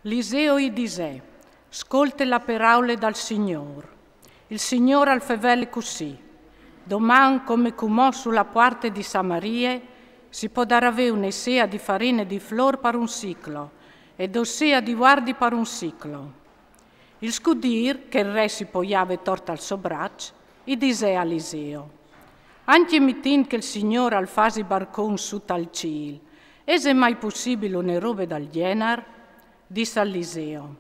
Liseo i disè, ascolte la paraule dal Signor. Il Signore al fevele così. Doman come cumò sulla parte di Samarie, si può dare avere un'essea di farina di flor per un ciclo e dossea di guardi per un ciclo. Il scudir, che il re si poiave torta al suo braccio, i disè a Liseo. Anche mitin che il Signore al fasi barcon su tal ciel, e se mai possibile une robe dal genere? Disse a Liseo,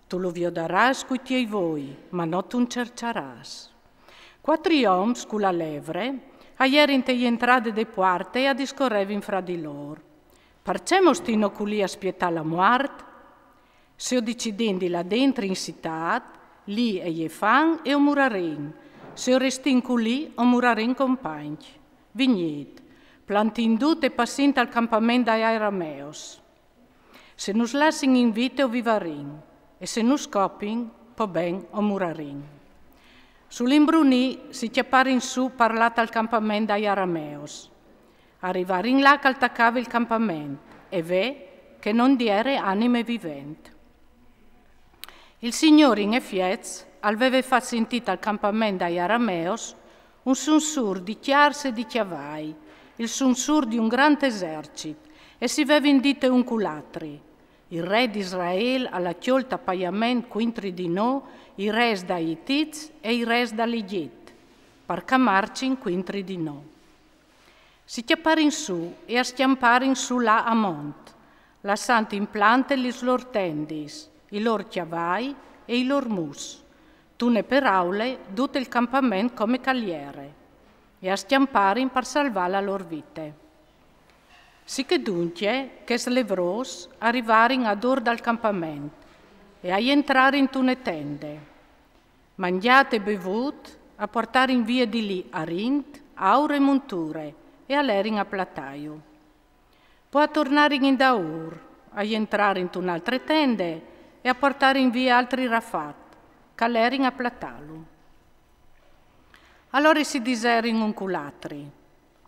tu lo viodarás cuitiei voi, ma non tu cercarás. Quattro oms con la levre, aier in te entrade de parte e a discorrevin fra di loro. Parcemo stino culi a spietà la muart? Se o decidendi là dentro in città, lì e je fan e o murarin. Se o restin culi o murarin compagni. Vignet, plantindut e passint al campamento ai Arameos. Se nus lassin in vite o vivarin, e se nus scopin, po ben o murarin. Sull'imbrunì si chiapparin su parlata al campamento ai Arameos. Arrivarin là che attaccava il campamento, e ve che non diere anime vivente. Il Signore in Efiez aveva fatto sentire al campamento ai Arameos un sunsur di chiarse e di chiavai, il sunsur di un grande esercito, e si aveva indito un culatri. Il re di Israele alla chiolta paiament quintri di no, i res da Itiz e i res da Ligit, per camarci in quintri di no. Si chiapparin su e a schiamparin su là a mont, lasciando in plante gli lor tendis, i lor chiavai e i lor mus, tune per aule, tutto il campamento come cagliere, e a schiamparin per salvare la lor vite. Si che dunque che slevros arrivarin ad or dal campamento e a entrare in tune tende, mangiate e bevut, a portare in via di lì arint, aure e monture e a lerin a plataio. Poi a tornare in daur, a entrare in un'altre tende e a portare in via altri rafat, che lerin a platalo. Allora si diserin un culatri,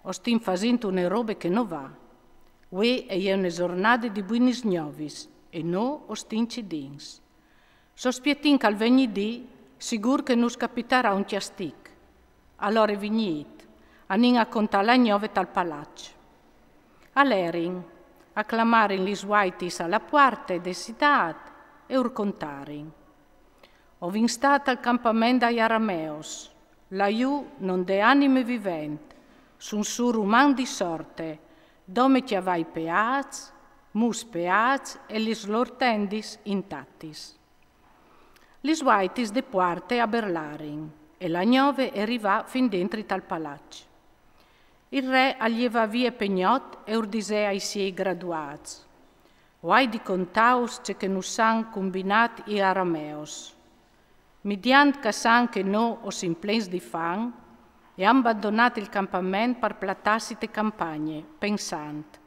ostin fasinto une robe che no va. Ue e une giornate di buinis gnovis, e no ostin cidins. Sospietin che al venidì, sigur che nus capitarà un chiastic. Allora vignit, anin a contare la gnove tal palaccio. Alerin, acclamarin gli suaitis alla parte de citat e urcontarin. O vin stata al campamento ai Arameos, laiù non de anime vivente, sun sur uman di sorte, dome chiavai peaz, mus peaz e lis lor tendis intattis. Lis vaitis de parte a berlarin, e la gnove arrivà fin dentro tal palaccio. Il re aglieva via pegnot e urdisè ai siei graduats. Oai di contaus ce che nus san combinat i Arameos. Midiant che san che no o simplens di fan, e han abbandonato il campamento per platassite campagne, pensant,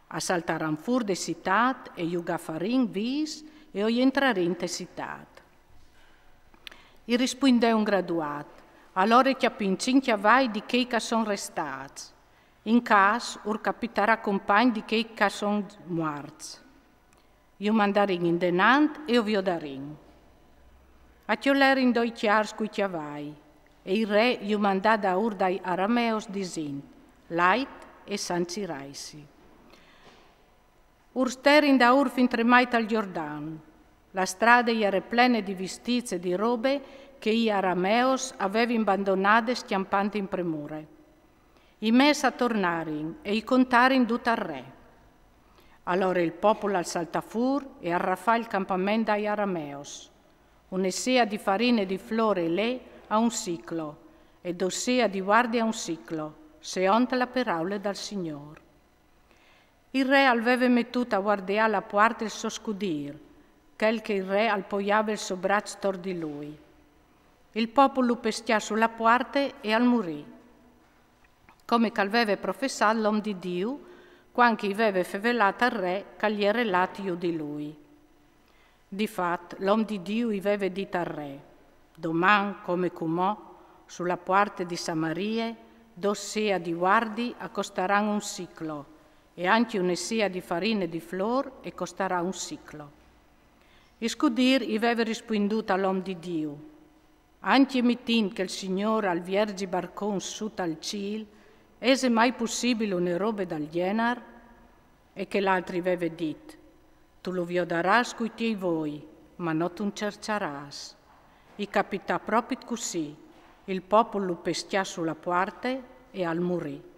assaltaran fur de citat e iugafarin vis e o entrarin te citat. I rispondè un graduat, allora chiappin cinchiavai di chei che son restats, in cas ur capitarà compagni di chei che son muarts. Io mandarin in denant e o viodarin. A chiolerin doi chiars cui chiavai, e il re gli mandà da ur dai Arameos disint, lait e sanciraisi. Ur sterin da ur fin tremait al Giordano. La strada era plena di vestiti e di robe che gli Arameos avevano abbandonate schiampanti in premure. I mes a tornarin e i contarin tutta al re. Allora il popolo al saltafur e arraffà il campamento ai Arameos. Un'essea di farina e di flore lì a un ciclo, e dossea di guardia a un ciclo, se onta la paraule dal Signor. Il re aveva mettuto a guardiare la porta il suo scudir, quel che il re alpoiava il suo braccio tor di lui. Il popolo peschiò sulla porta e al morì, come che aveva professato l'uomo di Dio, quando aveva fevelato al re che gli era latio di lui. Difatti, l'uomo di Dio aveva detto al re, doman come cumò, sulla porta di Samarie, dossea di guardi accostaran un ciclo, e anche un'essea di farina di flor e costerà un ciclo. Scudir i veve risponduto all'uomo di Dio. Anche mittin che il Signore al viergi barcon su al ciel, è mai possibile una roba dal genere? E che l'altri veve dit, tu lo viodaras cuiti voi, ma non tu cerceras. I capita proprio così, il popolo lo pestia sulla porta e al morì.